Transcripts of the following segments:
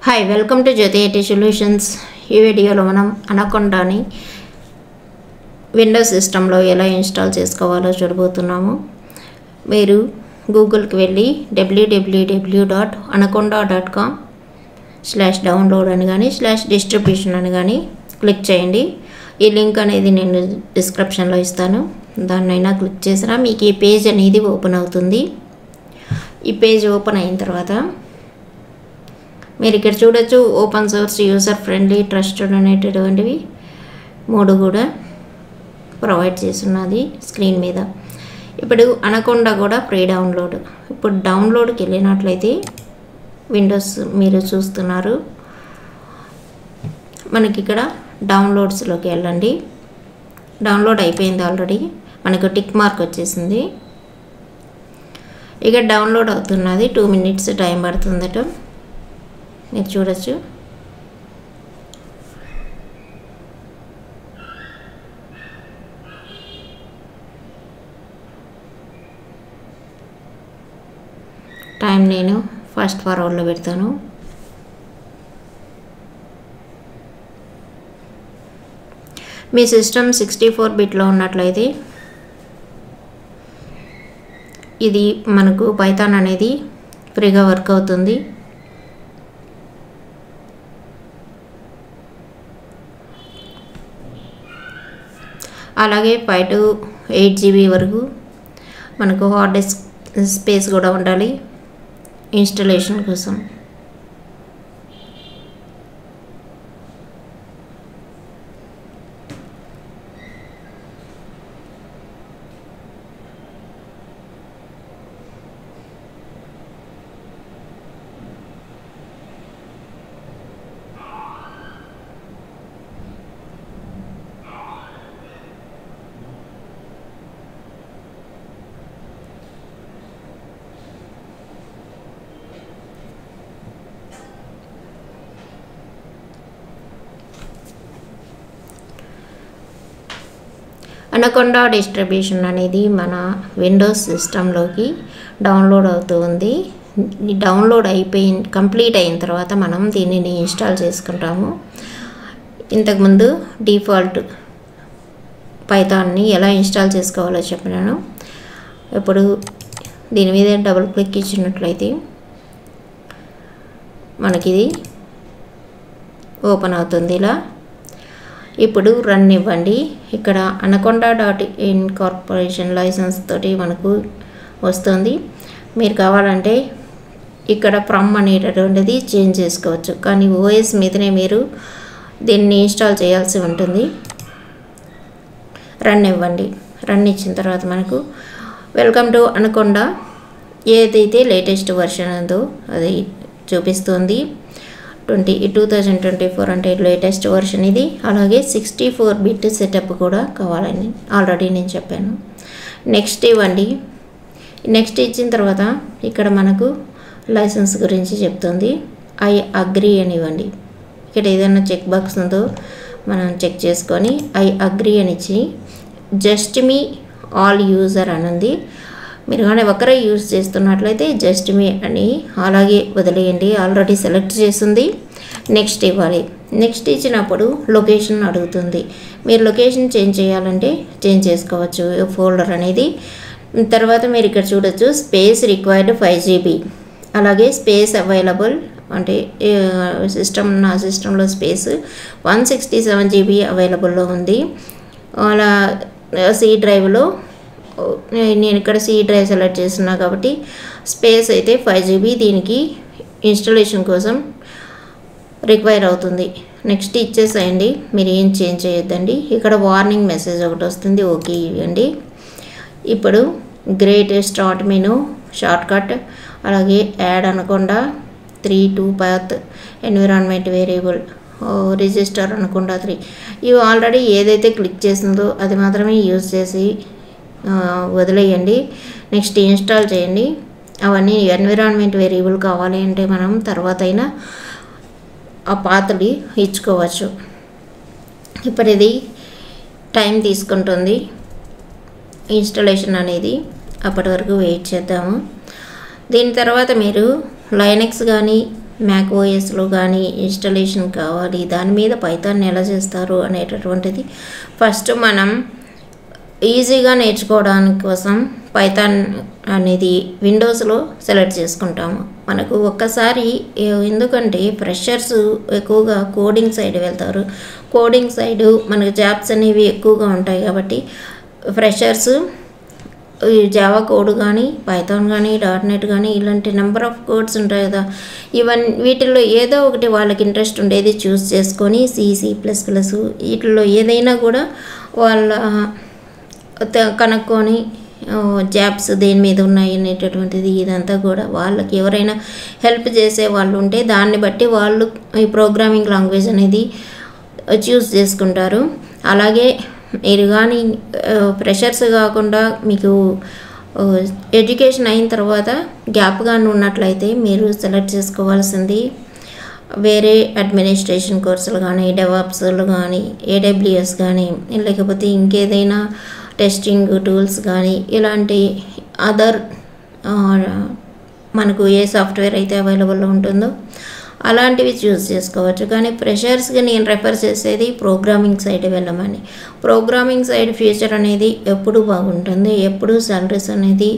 Hi welcome to Jyothi IT solutions. ఈ వీడియోలో మనం అనకొండాని విండోస్ సిస్టంలో ఎలా ఇన్స్టాల్ చేసుకోవాలో చూడబోతున్నాము. మీరు గూగుల్కి వెళ్ళి www.anaconda.com/download అని కానీ /distribution అని కానీ క్లిక్ చేయండి. ఈ లింక్ అనేది నేను డిస్క్రిప్షన్లో ఇస్తాను. దాన్నైనా క్లిక్ చేసినా మీకు ఈ పేజ్ అనేది ఓపెన్ అవుతుంది. ఈ పేజ్ ఓపెన్ అయిన తర్వాత మీరు ఇక్కడ చూడొచ్చు, open source, user friendly, trusted అనేటటువంటివి మూడు కూడా ప్రొవైడ్ చేస్తున్నది స్క్రీన్ మీద. ఇప్పుడు అనకొండా కూడా ఫ్రీ డౌన్లోడ్. ఇప్పుడు డౌన్లోడ్కి వెళ్ళినట్లయితే విండోస్ మీరు చూస్తున్నారు. మనకి ఇక్కడ డౌన్లోడ్స్లోకి వెళ్ళండి. డౌన్లోడ్ అయిపోయింది ఆల్రెడీ, మనకు టిక్ మార్క్ వచ్చేసింది. ఇక డౌన్లోడ్ అవుతున్నది. 2 minutes టైం పడుతుందట, మీరు చూడొచ్చు. టైం నేను ఫాస్ట్ ఫార్వర్డ్లో పెడతాను. మీ సిస్టమ్ 64 బిట్లో ఉన్నట్లయితే ఇది మనకు పైథాన్ అనేది ఫ్రీగా వర్క్ అవుతుంది. అలాగే 5 to 8 GB వరకు మనకు హార్డ్ డిస్క్ స్పేస్ కూడా ఉండాలి ఇన్స్టలేషన్ కోసం. అనకొండా డిస్ట్రిబ్యూషన్ అనేది మన విండోస్ సిస్టంలోకి డౌన్లోడ్ అవుతూ ఉంది. డౌన్లోడ్ కంప్లీట్ అయిన తర్వాత మనం దీనిని ఇన్స్టాల్ చేసుకుంటాము. ఇంతకుముందు డిఫాల్ట్ పైథాన్ని ఎలా ఇన్స్టాల్ చేసుకోవాలో చెప్పినాను. ఇప్పుడు దీని మీద డబుల్ క్లిక్ ఇచ్చినట్లయితే మనకిది ఓపెన్ అవుతుంది ఇలా. ఇప్పుడు రన్ ఇవ్వండి. ఇక్కడ anaconda.in లైసెన్స్ తోటి మనకు వస్తుంది. మీరు కావాలంటే ఇక్కడ ఫ్రమ్ అనేటటువంటిది చేంజ్ చేసుకోవచ్చు, కానీ ఓఎస్ మీదనే మీరు దీన్ని ఇన్స్టాల్ చేయాల్సి ఉంటుంది. రన్ ఇవ్వండి. రన్ ఇచ్చిన తర్వాత మనకు వెల్కమ్ టు అనకొండా ఏదైతే లేటెస్ట్ వర్షన్ ఉందో అది చూపిస్తుంది. 2024 అంటే లేటెస్ట్ వర్షన్ ఇది. అలాగే 64 బిట్ సెటప్ కూడా కావాలని ఆల్రెడీ నేను చెప్పాను. నెక్స్ట్ ఇవ్వండి. నెక్స్ట్ ఇచ్చిన తర్వాత ఇక్కడ మనకు లైసెన్స్ గురించి చెప్తుంది. ఐ అగ్రీ అని ఇవ్వండి. ఇక్కడ ఏదైనా చెక్ బాక్స్ ఉందో మనం చెక్ చేసుకొని ఐ అగ్రీ అని ఇచ్చి జస్ట్ మీ ఆల్ యూజర్ అని ఉంది. మీరు కానీ ఒకరే యూజ్ చేస్తున్నట్లయితే జస్ట్ మీ అని అలాగే వదిలేయండి. ఆల్రెడీ సెలెక్ట్ చేసింది. నెక్స్ట్ ఇవ్వాలి. నెక్స్ట్ ఇచ్చినప్పుడు లొకేషన్ అడుగుతుంది. మీరు లొకేషన్ చేంజ్ చేయాలంటే చేంజ్ చేసుకోవచ్చు ఫోల్డర్ అనేది. తర్వాత మీరు ఇక్కడ చూడొచ్చు, స్పేస్ రిక్వైర్డ్ 5 GB, అలాగే స్పేస్ అవైలబుల్ అంటే నా సిస్టంలో స్పేస్ 167 GB అవైలబుల్లో ఉంది. అలా సి డ్రైవ్లో నేను ఇక్కడ సి డ్రైవ్ సెలెక్ట్ చేస్తున్నా కాబట్టి స్పేస్ అయితే 5 GB దీనికి ఇన్స్టాలేషన్ కోసం రిక్వైర్ అవుతుంది. నెక్స్ట్ ఇచ్చేసేయండి. మీరు ఏం చేంజ్ చేయొద్దండి. ఇక్కడ వార్నింగ్ మెసేజ్ ఒకటి వస్తుంది, ఓకే ఇవ్వండి. ఇప్పుడు గ్రేట్ స్టార్ట్ మెనూ షార్ట్కట్, అలాగే add anaconda 3 to path environment variable register anaconda 3 ఇవి ఆల్రెడీ ఏదైతే క్లిక్ చేసిందో అది మాత్రమే యూజ్ చేసి వదిలేయండి. నెక్స్ట్ ఇన్స్టాల్ చేయండి. అవన్నీ ఎన్విరాన్మెంట్ వేరియబుల్ కావాలి అంటే మనం తర్వాత అయినా ఆ పాత్రలు ఇచ్చుకోవచ్చు. ఇప్పుడు ఇది టైం తీసుకుంటుంది ఇన్స్టాలేషన్ అనేది. అప్పటి వరకు వెయిట్ చేద్దాము. దీని తర్వాత మీరు లైనక్స్ కానీ మ్యాక్ ఓఎస్లో కానీ ఇన్స్టాలేషన్ కావాలి, దాని మీద పైథాన్ ఎలా చేస్తారు అనేటటువంటిది ఫస్ట్ మనం ఈజీగా నేర్చుకోవడానికి కోసం పైథాన్ అనేది విండోస్లో సెలెక్ట్ చేసుకుంటాము. మనకు ఒక్కసారి ఎందుకంటే ఫ్రెషర్స్ ఎక్కువగా కోడింగ్ సైడ్ వెళ్తారు. కోడింగ్ సైడ్ మనకు జాబ్స్ అనేవి ఎక్కువగా ఉంటాయి కాబట్టి ఫ్రెషర్స్ జావా కోడ్ కానీ పైథాన్ కానీ .NET కానీ ఇలాంటి నెంబర్ ఆఫ్ కోడ్స్ ఉంటాయి కదా, వీటిల్లో ఏదో ఒకటి వాళ్ళకి ఇంట్రెస్ట్ ఉండేది చూస్ చేసుకొని C++ వీటిల్లో ఏదైనా కూడా వాళ్ళ కనుక్కొని జాబ్స్ దేని మీద ఉన్నాయి అనేటటువంటిది ఇదంతా కూడా వాళ్ళకి ఎవరైనా హెల్ప్ చేసే వాళ్ళు ఉంటే దాన్ని బట్టి వాళ్ళు ఈ ప్రోగ్రామింగ్ లాంగ్వేజ్ అనేది చూస్ చేసుకుంటారు. అలాగే మీరు కానీ ఫ్రెషర్స్ కాకుండా మీకు ఎడ్యుకేషన్ అయిన తర్వాత గ్యాప్ కానీ ఉన్నట్లయితే మీరు సెలెక్ట్ చేసుకోవాల్సింది వేరే అడ్మినిస్ట్రేషన్ కోర్సులు కానీ, డెవాప్స్లు కానీ, AWS కానీ, లేకపోతే ఇంకేదైనా టెస్టింగ్ టూల్స్ కానీ ఇలాంటి అదర్ మనకు ఏ సాఫ్ట్వేర్ అయితే అవైలబుల్లో ఉంటుందో అలాంటివి చూస్ చేసుకోవచ్చు. కానీ ఫ్రెషర్స్గా నేను రెఫర్ చేసేది ప్రోగ్రామింగ్ సైడ్ వెళ్ళమని. ప్రోగ్రామింగ్ సైడ్ ఫ్యూచర్ అనేది ఎప్పుడు బాగుంటుంది, ఎప్పుడు సాలరీస్ అనేది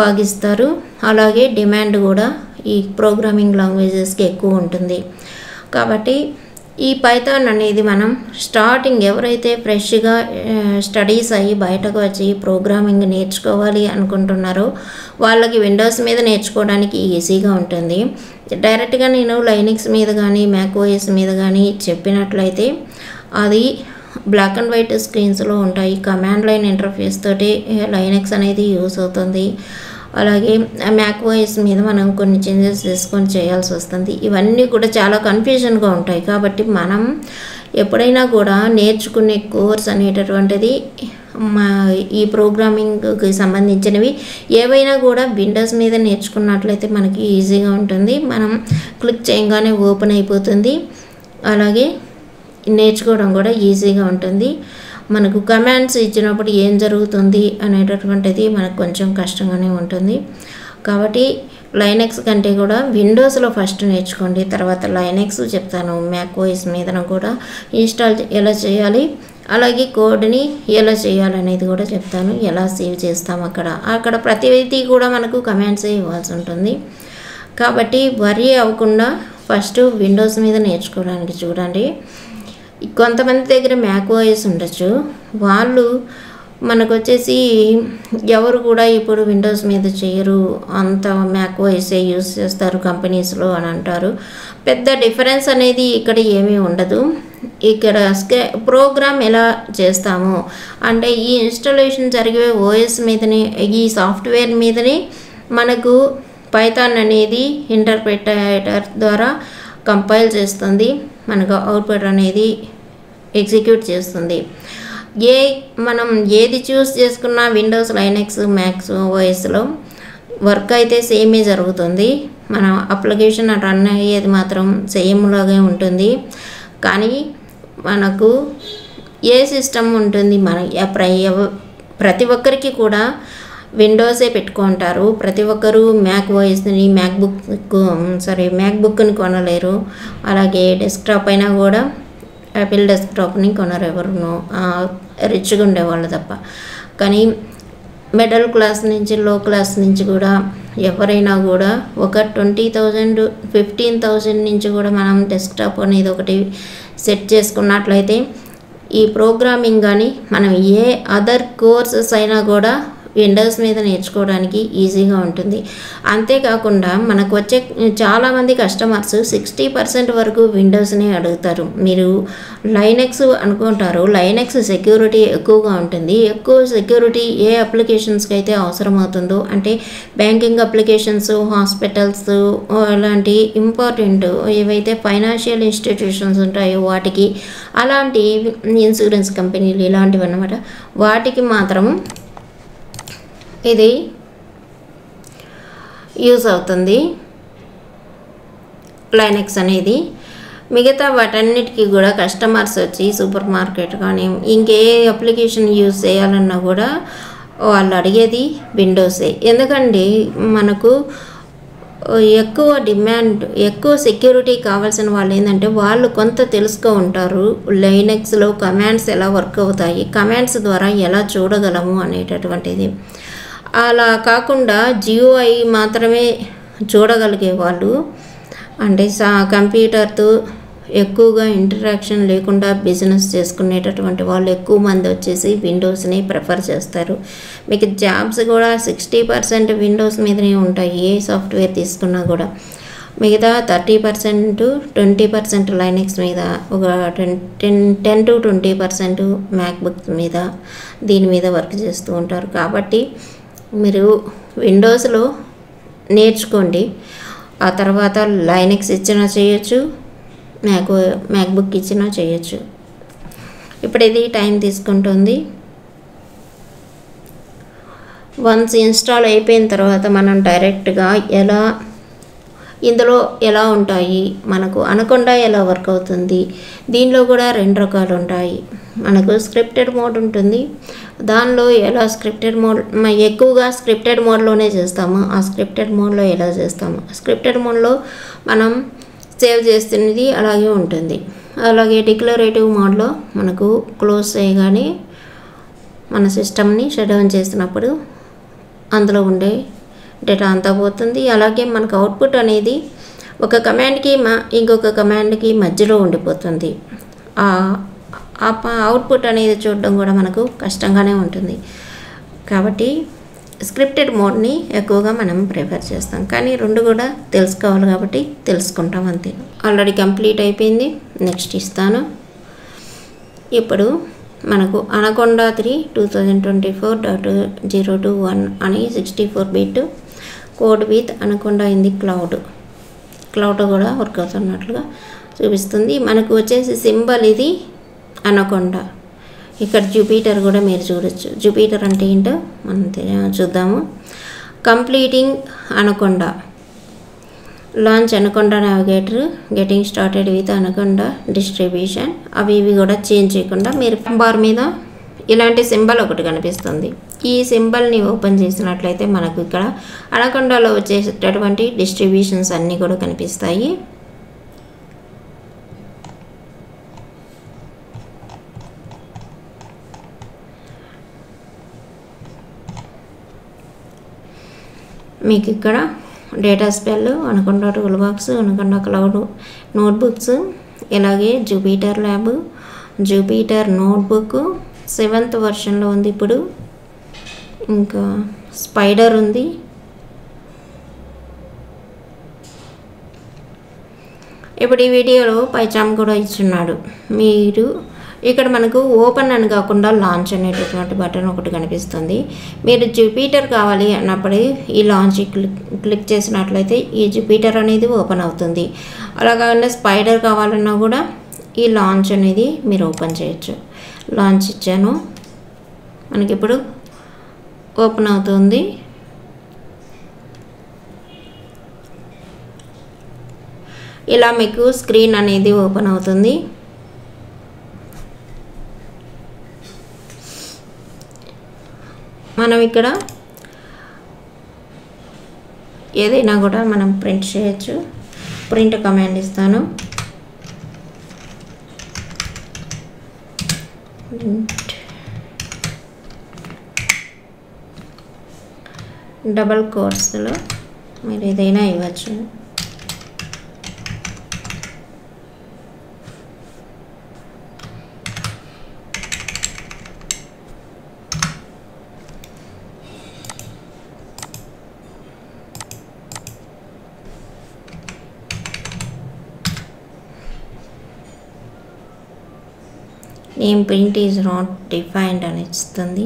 బాగిస్తారు, అలాగే డిమాండ్ కూడా ఈ ప్రోగ్రామింగ్ లాంగ్వేజెస్కి ఎక్కువ ఉంటుంది. కాబట్టి ఈ పైథాన్ అనేది మనం స్టార్టింగ్ ఎవరైతే ఫ్రెష్గా స్టడీస్ అయ్యి బయటకు వచ్చి ప్రోగ్రామింగ్ నేర్చుకోవాలి అనుకుంటున్నారో వాళ్ళకి విండోస్ మీద నేర్చుకోవడానికి ఈజీగా ఉంటుంది. డైరెక్ట్గా నేను లైనక్స్ మీద కానీ మ్యాక్ ఓఎస్ మీద కానీ చెప్పినట్లయితే అది బ్లాక్ అండ్ వైట్ స్క్రీన్స్లో ఉంటాయి. కమాండ్ లైన్ ఇంటర్ఫేస్ తోటి లైనక్స్ అనేది యూస్ అవుతుంది. అలాగే మ్యాక్ ఓఎస్ మీద మనం కొన్ని చేంజెస్ చేసుకొని చేయాల్సి వస్తుంది. ఇవన్నీ కూడా చాలా కన్ఫ్యూజన్గా ఉంటాయి. కాబట్టి మనం ఎప్పుడైనా కూడా నేర్చుకునే కోర్స్ అనేటటువంటిది ఈ ప్రోగ్రామింగ్కి సంబంధించినవి ఏవైనా కూడా విండోస్ మీద నేర్చుకున్నట్లయితే మనకి ఈజీగా ఉంటుంది. మనం క్లిక్ చేయగానే ఓపెన్ అయిపోతుంది. అలాగే నేర్చుకోవడం కూడా ఈజీగా ఉంటుంది. మనకు కమాండ్స్ ఇచ్చినప్పుడు ఏం జరుగుతుంది అనేటటువంటిది మనకు కొంచెం కష్టంగానే ఉంటుంది. కాబట్టి లైనక్స్ కంటే కూడా విండోస్లో ఫస్ట్ నేర్చుకోండి, తర్వాత లైనక్స్ చెప్తాను. మ్యాక్ ఓఎస్ మీద కూడా ఇన్స్టాల్ ఎలా చేయాలి, అలాగే కోడ్ని ఎలా చేయాలనేది కూడా చెప్తాను. ఎలా సేవ్ చేస్తాం అక్కడ ప్రతిదీ కూడా మనకు కమాండ్సే ఇవ్వాల్సి ఉంటుంది. కాబట్టి వరీ అవ్వకుండా ఫస్ట్ విండోస్ మీద నేర్చుకోవడానికి చూడండి. కొంతమంది దగ్గర మ్యాక్ ఓఎస్ ఉండొచ్చు, వాళ్ళు మనకు వచ్చేసి ఎవరు కూడా ఇప్పుడు విండోస్ మీద చేయరు, అంత మ్యాక్ ఓఎస్ఏ యూస్ చేస్తారు కంపెనీస్లో అని అంటారు. పెద్ద డిఫరెన్స్ అనేది ఇక్కడ ఏమీ ఉండదు. ఇక్కడ ప్రోగ్రామ్ ఎలా చేస్తాము అంటే ఈ ఇన్స్టాలేషన్ జరిగే ఓఎస్ మీదనే, ఈ సాఫ్ట్వేర్ మీదనే మనకు పైథాన్ అనేది ఇంటర్ప్రిటర్ ద్వారా కంపైల్ చేస్తుంది, మనకు అవుట్పుట్ అనేది ఎగ్జిక్యూట్ చేస్తుంది. మనం ఏది చూస్ చేసుకున్నా విండోస్, లైనక్స్, మ్యాక్స్ ఓఎస్లో వర్క్ అయితే సేమే జరుగుతుంది. మన అప్లికేషన్ రన్ అయ్యేది మాత్రం సేమ్లాగే ఉంటుంది. కానీ మనకు ఏ సిస్టమ్ ఉంటుంది, ప్రతి ఒక్కరికి కూడా విండోసే పెట్టుకుంటారు. ప్రతి ఒక్కరు మ్యాక్ ఓఎస్ని మ్యాక్బుక్ని కొనలేరు. అలాగే డెస్క్టాప్ అయినా కూడా యాపిల్ డెస్క్టాప్ని కొనరు ఎవరునో, రిచ్గా ఉండేవాళ్ళు తప్ప. కానీ మిడిల్ క్లాస్ నుంచి లో క్లాస్ నుంచి కూడా ఎవరైనా కూడా ఒక 20,000 15,000 నుంచి కూడా మనం డెస్క్టాప్ అనేది ఒకటి సెట్ చేసుకున్నట్లయితే ఈ ప్రోగ్రామింగ్ కానీ మనం ఏ అదర్ కోర్సెస్ అయినా కూడా విండోస్ మీద నేర్చుకోవడానికి ఈజీగా ఉంటుంది. అంతేకాకుండా మనకు వచ్చే చాలామంది కస్టమర్స్ 60% వరకు విండోస్నే అడుగుతారు. మీరు లైనక్స్ అనుకుంటారు, లైనక్స్ సెక్యూరిటీ ఎక్కువగా ఉంటుంది. ఎక్కువ సెక్యూరిటీ ఏ అప్లికేషన్స్కి అయితే అవసరం అవుతుందో అంటే బ్యాంకింగ్ అప్లికేషన్స్, హాస్పిటల్స్, అలాంటి ఇంపార్టెంట్ ఏవైతే ఫైనాన్షియల్ ఇన్స్టిట్యూషన్స్ ఉంటాయో వాటికి, అలాంటి ఇన్సూరెన్స్ కంపెనీలు ఇలాంటివి అన్నమాట, వాటికి మాత్రం ఇది యూజ్ అవుతుంది లైనక్స్ అనేది. మిగతా వాటన్నిటికీ కూడా కస్టమర్స్ వచ్చి సూపర్ మార్కెట్ కానీ ఇంకే అప్లికేషన్ యూజ్ చేయాలన్నా కూడా వాళ్ళు అడిగేది విండోసే. ఎందుకంటే మనకు ఎక్కువ డిమాండ్, ఎక్కువ సెక్యూరిటీ కావాల్సిన వాళ్ళు ఏంటంటే వాళ్ళు కొంత తెలుసుకో ఉంటారు లైనక్స్లో కమాండ్స్ ఎలా వర్క్ అవుతాయి, కమాండ్స్ ద్వారా ఎలా చూడగలము అనేటటువంటిది. అలా కాకుండా GUI మాత్రమే చూడగలిగే వాళ్ళు, అంటే కంప్యూటర్తో ఎక్కువగా ఇంటరాక్షన్ లేకుండా బిజినెస్ చేసుకునేటటువంటి వాళ్ళు ఎక్కువ మంది వచ్చేసి విండోస్ని ప్రిఫర్ చేస్తారు. మీకు జాబ్స్ కూడా 60% విండోస్ మీదనే ఉంటాయి. ఏ సాఫ్ట్వేర్ తీసుకున్నా కూడా మిగతా 30% 20% లైనక్స్ మీద, ఒక 10 to 20% మ్యాక్బుక్ మీద, దీని మీద వర్క్ చేస్తూ ఉంటారు. కాబట్టి మీరు విండోస్లో నేర్చుకోండి. ఆ తర్వాత లైనక్స్ ఇచ్చినా చేయొచ్చు, మ్యాక్బుక్ ఇచ్చినా చేయొచ్చు. ఇప్పుడు ఇది టైం తీసుకుంటుంది. వన్స్ ఇన్స్టాల్ అయిపోయిన తర్వాత మనం డైరెక్ట్గా ఇందులో ఎలా ఉంటాయి, మనకు అనకుండా ఎలా వర్క్ అవుతుంది. దీనిలో కూడా 2 రకాలు ఉంటాయి. మనకు స్క్రిప్టెడ్ మోడ్ ఉంటుంది. దానిలో ఎలా స్క్రిప్టెడ్ మోడ్, ఎక్కువగా స్క్రిప్టెడ్ మోడ్లోనే చేస్తాము. ఆ స్క్రిప్టెడ్ మోడ్లో ఎలా చేస్తాము, స్క్రిప్టెడ్ మోడ్లో మనం సేవ్ చేస్తున్నది అలాగే ఉంటుంది. అలాగే డిక్లరేటివ్ మోడ్లో మనకు క్లోజ్ చేయగానే మన సిస్టమ్ని షట్ డౌన్ చేసినప్పుడు అందులో ఉండే డేటా అంతా పోతుంది. అలాగే మనకు అవుట్పుట్ అనేది ఒక కమాండ్కి ఇంకొక కమాండ్కి మధ్యలో ఉండిపోతుంది. ఆ అవుట్పుట్ అనేది చూడడం కూడా మనకు కష్టంగానే ఉంటుంది. కాబట్టి స్క్రిప్టెడ్ మోడ్ని ఎక్కువగా మనం ప్రిఫర్ చేస్తాం. కానీ 2 కూడా తెలుసుకోవాలి కాబట్టి తెలుసుకుంటాం అంతే. ఆల్రెడీ కంప్లీట్ అయిపోయింది. నెక్స్ట్ ఇస్తాను. ఇప్పుడు మనకు అనకొండ 3 2024.021 అని 64-bit code with anaconda in the cloud కూడా వర్క్ అవుతున్నట్లుగా చూపిస్తుంది. మనకు వచ్చేసి సింబల్ ఇది అనకొండ. ఇక్కడ జూపిటర్ కూడా మీరు చూడొచ్చు. జూపిటర్ అంటే ఏంటో మనం చూద్దాము. Completing anaconda, launch anaconda navigator, getting started with anaconda distribution, ఇవి కూడా చేంజ్ చేయకుండా మీరు బార్ మీద ఇలాంటి సింబల్ ఒకటి కనిపిస్తుంది. ఈ సింబల్ని ఓపెన్ చేసినట్లయితే మనకు ఇక్కడ అనకొండలో వచ్చేటటువంటి డిస్ట్రిబ్యూషన్స్ అన్నీ కూడా కనిపిస్తాయి. మీకు ఇక్కడ DataSpell, Anaconda toolbox, Anaconda cloud notebooks, ఇలాగే Jupyter lab, Jupyter notebook 7th వెర్షన్లో ఉంది ఇప్పుడు. ఇంకా స్పైడర్ ఉంది. ఇప్పుడు ఈ వీడియోలో పైచామ్ కూడా ఇచ్చున్నాడు. మీరు ఇక్కడ మనకు ఓపెన్ అని కాకుండా లాంచ్ అనేటటువంటి బటన్ ఒకటి కనిపిస్తుంది. మీరు జూపిటర్ కావాలి అన్నప్పుడు ఈ లాంచ్ క్లిక్ చేసినట్లయితే ఈ జూపిటర్ అనేది ఓపెన్ అవుతుంది. అలా కాకుండా స్పైడర్ కావాలన్నా కూడా ఈ లాంచ్ అనేది మీరు ఓపెన్ చేయొచ్చు. లాంచ్ ఇచ్చాను, మనకి ఇప్పుడు ఓపెన్ అవుతుంది. ఇలా మీకు స్క్రీన్ అనేది ఓపెన్ అవుతుంది. మనం ఇక్కడ ఏదైనా కూడా మనం ప్రింట్ చేయొచ్చు. ప్రింట్ కమాండ్ ఇస్తాను. డబల్ కోట్స్లో మీరు ఏదైనా ఇవ్వచ్చు. Name print is not defined అని ఇస్తుంది.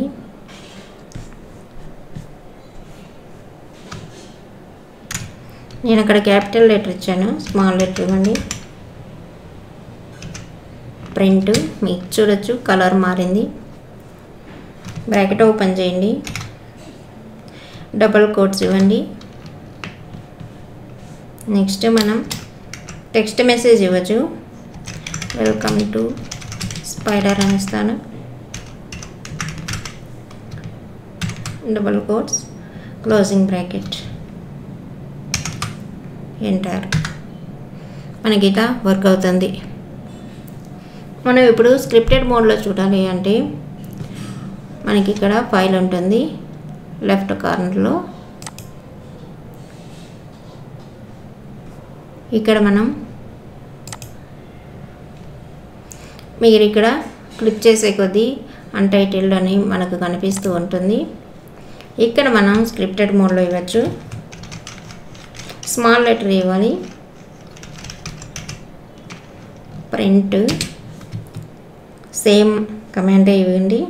నేను అక్కడ క్యాపిటల్ లెటర్ ఇచ్చాను, స్మాల్ లెటర్ ఇవ్వండి. ప్రింట్ మీకు చూడొచ్చు కలర్ మారింది. బ్రాకెట్ ఓపెన్ చేయండి, డబల్ కోట్స్ ఇవ్వండి. నెక్స్ట్ మనం టెక్స్ట్ మెసేజ్ ఇవ్వచ్చు. వెల్కమ్ టు స్పైడర్ అని ఇస్తాను. Double quotes, closing bracket. Enter. మనకి ఇక వర్క్ అవుతుంది. మనం ఇప్పుడు స్క్రిప్టెడ్ మోడ్లో చూడాలి అంటే మనకి ఇక్కడ ఫైల్ ఉంటుంది లెఫ్ట్ కార్నర్లో. ఇక్కడ మనం మీరు ఇక్కడ క్లిక్ చేసే కొద్దీ అన్టైటిల్డ్ అని మనకు కనిపిస్తూ ఉంటుంది. ఇక్కడ మనం స్క్రిప్టెడ్ మోడ్లో ఇవ్వచ్చు. స్మాల్ లెటర్ ఇవ్వాలి. ప్రింట్ సేమ్ కమాండే ఇవ్వండి.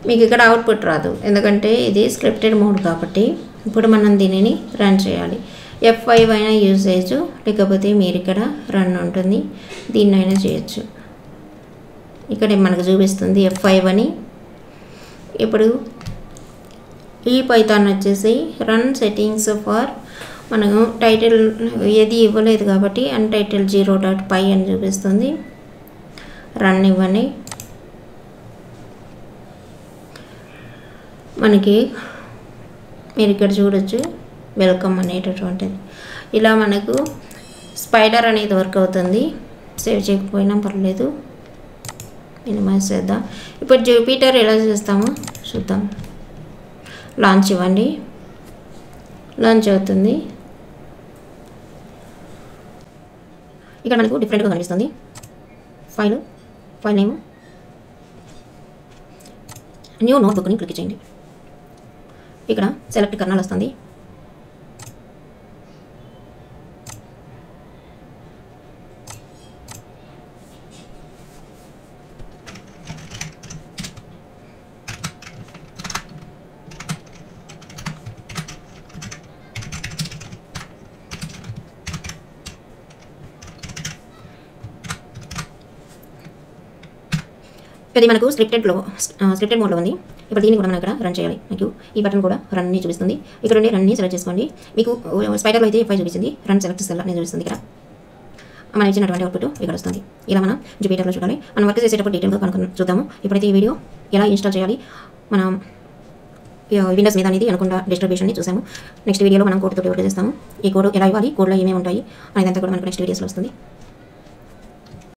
మీకు ఇక్కడ అవుట్పుట్ రాదు ఎందుకంటే ఇది స్క్రిప్టెడ్ మోడ్ కాబట్టి. ఇప్పుడు మనం దీనిని రన్ చేయాలి. F5 అయినా యూజ్ చేయొచ్చు, లేకపోతే మీరు ఇక్కడ రన్ ఉంటుంది దీన్నైనా చేయొచ్చు. ఇక్కడ మనకు చూపిస్తుంది F5 అని. ఇప్పుడు ఈ పైథాన్ వచ్చేసి రన్ సెట్టింగ్స్ ఫర్ మనకు టైటిల్ ఏది ఇవ్వలేదు కాబట్టి అన్టైటిల్ 0.py అని చూపిస్తుంది. రన్ ఇవ్వండి. మనకి మీరు ఇక్కడ చూడొచ్చు వెల్కమ్ అనేటటువంటిది. ఇలా మనకు స్పైడర్ అనేది వర్క్ అవుతుంది. సేవ్ చేయకపోయినా పర్లేదు, మినిమైజ్ చేద్దాం. ఇప్పుడు జూపిటర్ ఎలా చేస్తామో చూద్దాం. లాంచ్ ఇవ్వండి. లాంచ్ అవుతుంది. ఇక్కడ మనకు డిఫరెంట్గా కనిపిస్తుంది. ఫైల్ నేమ్ న్యూ నోట్బుక్ని క్లిక్ చేయండి. ఇక్కడ సెలెక్ట్ కర్నల్ వస్తుంది. ఇది మనకు స్క్రిప్టెడ్ మోడ్లో ఉంది. ఇప్పుడు దీన్ని కూడా మనం ఇక్కడ రన్ చేయాలి. మీకు ఈ బటన్ కూడా రన్ ని చూపిస్తుంది. ఇక్కడ ఉండి రన్ ని సెలెక్ట్ చేసుకోండి. మీకు స్పైడర్లో అయితే F5 చూపిస్తుంది, రన్ సెలెక్ట్ సెల్ అని చూపిస్తుంది. ఇక్కడ మనం ఇచ్చినటువంటి అవుట్పుట్ ఇక్కడ వస్తుంది. ఇలా మనం జూపిటర్లో చూడాలి. మనం వర్క్ చేసేటప్పుడు డీటెయిల్గా కనుక చూద్దాము. ఇప్పుడైతే ఈ వీడియో ఎలా ఇన్స్టాల్ చేయాలి, మనం విండోస్ మీద అనేది అనుకున్న డిస్ట్రిబ్యూషన్ని చూసాము. నెక్స్ట్ వీడియోలో మనం కోడ్తో వర్క్ చేస్తాము. ఈ కోడ్ ఎలా ఇవ్వాలి, కోడ్లో ఏమేమి ఉంటాయి అనేదంతా కూడా మనకు నెక్స్ట్ వీడియోస్లో వస్తుంది.